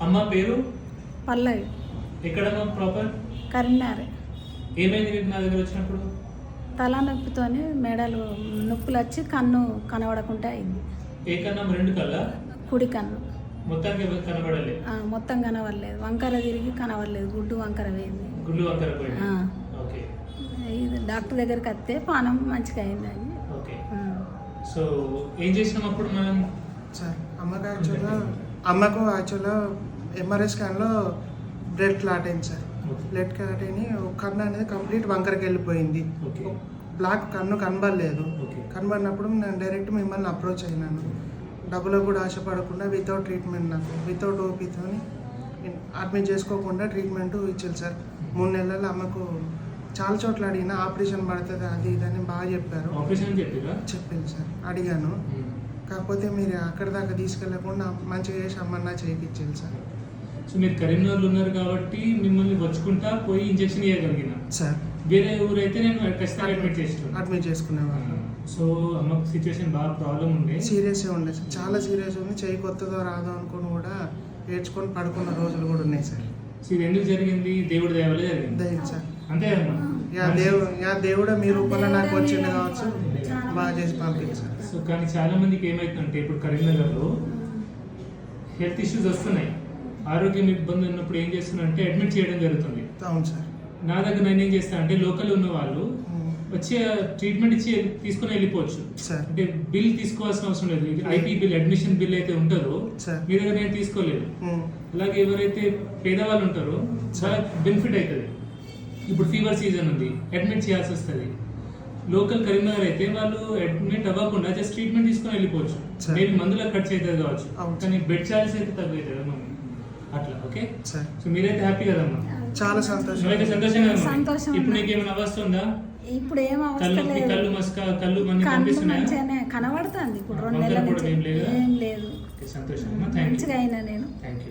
అమ్మ పేరు పల్లవి. ఎక్కడమ్మా ప్రాపర్? కరీంనగర్. ఏమైంది మీకు నా దగ్గర వచ్చినప్పుడు? తల నొప్పితోని మెడలు నొప్పులు వచ్చి కన్ను కనబడకుండా అయింది. ఏ కన్నా? రెండు కళ్ళ? కుడి కన్ను మొత్తానికి కనబడలేదు. మొత్తం కనబడలేదు, వంకర తిరిగి కనబడలేదు, గుడ్డు వంకర పోయింది. గుళ్ళు వంకర పోయింది. ఓకే. ఇది డాక్టర్ దగ్గరికి వస్తే పానం మంచిగా అయింది అని. ఓకే. సో ఏం చేసినాం అప్పుడు మనం? సార్ అమ్మకు యాక్చువల్గా ఎంఆర్ఐ స్కాన్లో బ్లడ్ క్లాట్ అయింది సార్. బ్లడ్ క్లాట్ అయిన కన్ను అనేది కంప్లీట్ వంకరకి వెళ్ళిపోయింది. బ్లాక్ కన్ను కనబడలేదు. కనబడినప్పుడు నేను డైరెక్ట్ మిమ్మల్ని అప్రోచ్ అయినాను. డబ్బులకు కూడా ఆశపడకుండా వితౌట్ ట్రీట్మెంట్, నాకు వితౌట్ ఓపీతో అడ్మిట్ చేసుకోకుండా ట్రీట్మెంట్ ఇచ్చారు సార్. 3 నెలలు అమ్మకు చాలా చోట్ల అడిగినా ఆపరేషన్ పడుతుంది అది ఇదని బాగా చెప్పారు. చెప్పింది సార్. అడిగాను, కాకపోతే మీరు అక్కడి దాకా తీసుకెళ్లకుండా మంచిగా చేసి అమ్మన్నా చేయించాలి సార్. సో మీరు కరీంనగర్లో ఉన్నారు కాబట్టి మిమ్మల్ని వచ్చుకుంటా పోయి ఇంజెక్షన్ ఇవ్వగలిగిన సార్. వేరే ఊరైతే నేను ఖచ్చితంగా అడ్మిట్ చేసుకునేవాళ్ళు. సో అమ్మకు సిచ్యువేషన్ బాగా ప్రాబ్లం ఉండే, సీరియస్గా ఉండే సార్, చాలా సీరియస్ ఉంది. చేయి కొత్తదో రాదో అనుకుని కూడా ఏడ్చుకొని పడుకున్న రోజులు కూడా ఉన్నాయి సార్. సో ఇది ఎందుకు జరిగింది? దేవుడి దయ వల్ల జరిగింది. దయ్యం సార్. అంతే దేవుడు మీ రూపంలో నాకు వచ్చింది కావచ్చు, బాగా చేసి పంపించారు. సో కానీ చాలా మందికి ఏమవుతుందంటే ఇప్పుడు కరీంనగర్లో హెల్త్ ఇష్యూస్ వస్తున్నాయి, ఆరోగ్యం ఇబ్బంది ఉన్నప్పుడు ఏం చేస్తున్నా అడ్మిట్ చేయడం జరుగుతుంది. అవును సార్. నా దగ్గర నేను ఏం చేస్తాను అంటే లోకల్ ఉన్న వాళ్ళు వచ్చి ట్రీట్మెంట్ ఇచ్చి తీసుకుని వెళ్ళిపోవచ్చు. అంటే బిల్ తీసుకోవాల్సిన అవసరం లేదు. ఐపీ బిల్, అడ్మిషన్ బిల్ అయితే ఉంటుందో మీ దగ్గర నేను తీసుకోలేదు. అలాగే ఎవరైతే పేదవాళ్ళు ఉంటారో చాలా బెనిఫిట్ అవుతుంది. ఇప్పుడు ఫీవర్ సీజన్ ఉంది, అడ్మిట్ చేయాల్సి వస్తుంది. లోకల్ కరీంనగర్ అయితే వాళ్ళు అడ్మిట్ అవ్వకుండా జస్ట్ ట్రీట్మెంట్ తీసుకుని వెళ్ళిపోవచ్చు. మేబీ మందులకు ఖర్చు అవుతుంది కావచ్చు, కానీ బెడ్ చార్జెస్ అయితే తక్కువ అవుతుంది అట్లా. ఓకే. సో మీరైతే హ్యాపీ కదమ్మా? చాలా సంతోషం. సంతోషం. ఇప్పుడు నీకు ఏమైనా అవస్థ ఉందా? ఇప్పుడు ఏం అవస్థ లేదు. కళ్ళు మంచిగానే కనబడుతుంది. ఇప్పుడు 2 నెలల నుంచి ఏం లేదు. సంతోషం. మంచిగా అయినా నేను. Thank you.